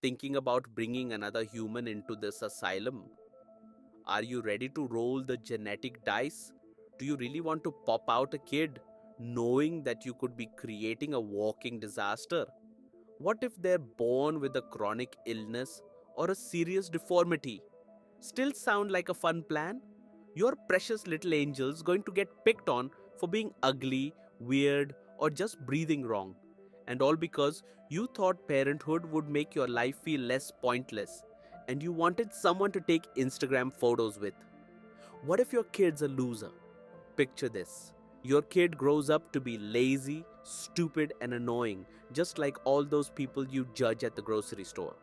thinking about bringing another human into this asylum? Are you ready to roll the genetic dice? Do you really want to pop out a kid knowing that you could be creating a walking disaster? What if they're born with a chronic illness or a serious deformity? Still sound like a fun plan? Your precious little angel's going to get picked on for being ugly, weird, or just breathing wrong. And all because you thought parenthood would make your life feel less pointless and you wanted someone to take Instagram photos with. What if your kid's a loser? Picture this. Your kid grows up to be lazy, stupid, and annoying, just like all those people you judge at the grocery store.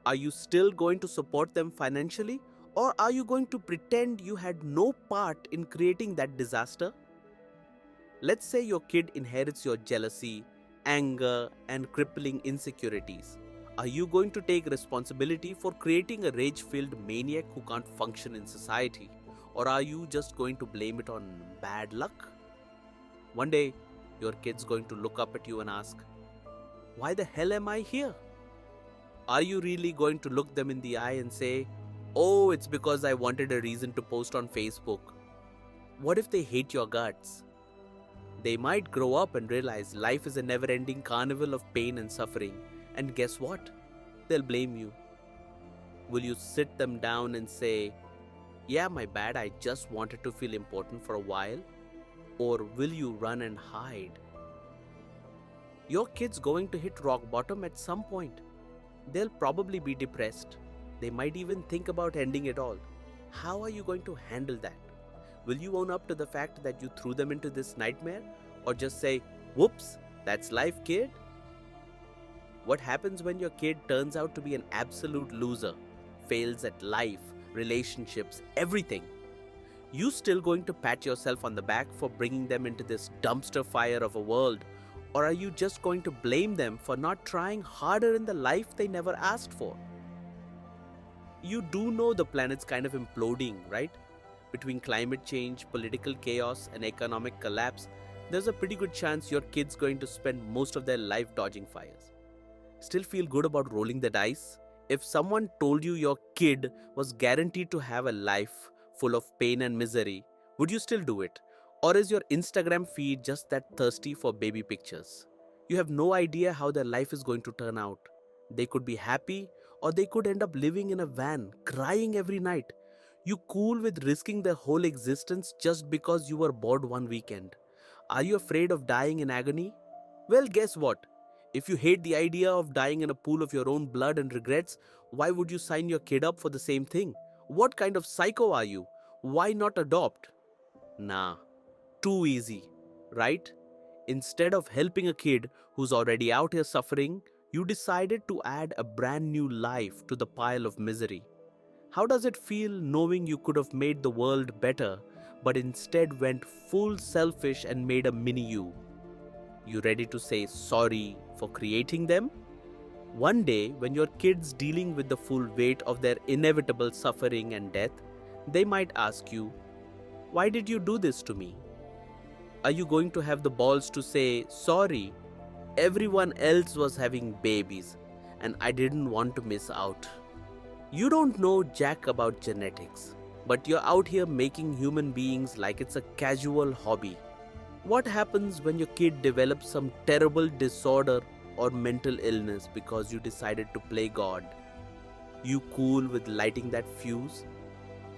Are you still going to support them financially? Or are you going to pretend you had no part in creating that disaster? Let's say your kid inherits your jealousy, anger, and crippling insecurities. Are you going to take responsibility for creating a rage filled maniac who can't function in society? Or are you just going to blame it on bad luck? One day, your kid's going to look up at you and ask, "Why the hell am I here?" Are you really going to look them in the eye and say, "Oh, it's because I wanted a reason to post on Facebook"? What if they hate your guts? They might grow up and realize life is a never ending carnival of pain and suffering, and guess what? They'll blame you. Will you sit them down and say, "Yeah, my bad, I just wanted to feel important for a while"? Or will you run and hide? Your kid's going to hit rock bottom at some point. They'll probably be depressed. They might even think about ending it all. How are you going to handle that? Will you own up to the fact that you threw them into this nightmare? Or just say, "Whoops, that's life, kid"? What happens when your kid turns out to be an absolute loser, fails at life, relationships, everything? You still going to pat yourself on the back for bringing them into this dumpster fire of a world? Or are you just going to blame them for not trying harder in the life they never asked for? You do know the planet's kind of imploding, right? Between climate change, political chaos, and economic collapse, there's a pretty good chance your kid's going to spend most of their life dodging fires. Still feel good about rolling the dice? If someone told you your kid was guaranteed to have a life full of pain and misery, would you still do it? Or is your Instagram feed just that thirsty for baby pictures? You have no idea how their life is going to turn out. They could be happy, or they could end up living in a van, crying every night. You cool with risking their whole existence just because you were bored one weekend? Are you afraid of dying in agony? Well, guess what? If you hate the idea of dying in a pool of your own blood and regrets, why would you sign your kid up for the same thing? What kind of psycho are you? Why not adopt? Nah, too easy, right? Instead of helping a kid who's already out here suffering, you decided to add a brand new life to the pile of misery. How does it feel knowing you could have made the world better, but instead went full selfish and made a mini you? You ready to say sorry for creating them? One day, when your kid's dealing with the full weight of their inevitable suffering and death, they might ask you, "Why did you do this to me?" Are you going to have the balls to say, "Sorry, everyone else was having babies and I didn't want to miss out"? You don't know jack about genetics, but you're out here making human beings like it's a casual hobby. What happens when your kid develops some terrible disorder or mental illness because you decided to play God? You cool with lighting that fuse?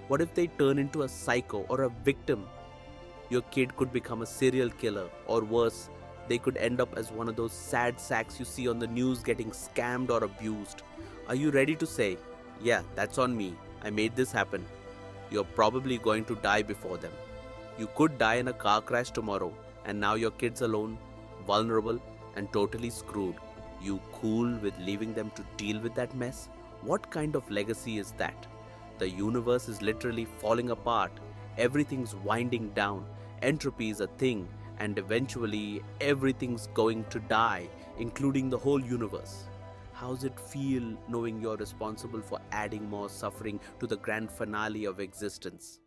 What if they turn into a psycho or a victim? Your kid could become a serial killer, or worse, they could end up as one of those sad sacks you see on the news getting scammed or abused. Are you ready to say, "Yeah, that's on me, I made this happen"? You're probably going to die before them. You could die in a car crash tomorrow, and now your kid's alone, vulnerable, and totally screwed. You cool with leaving them to deal with that mess? What kind of legacy is that? The universe is literally falling apart. Everything's winding down. Entropy is a thing, and eventually everything's going to die, including the whole universe. How's it feel knowing you're responsible for adding more suffering to the grand finale of existence?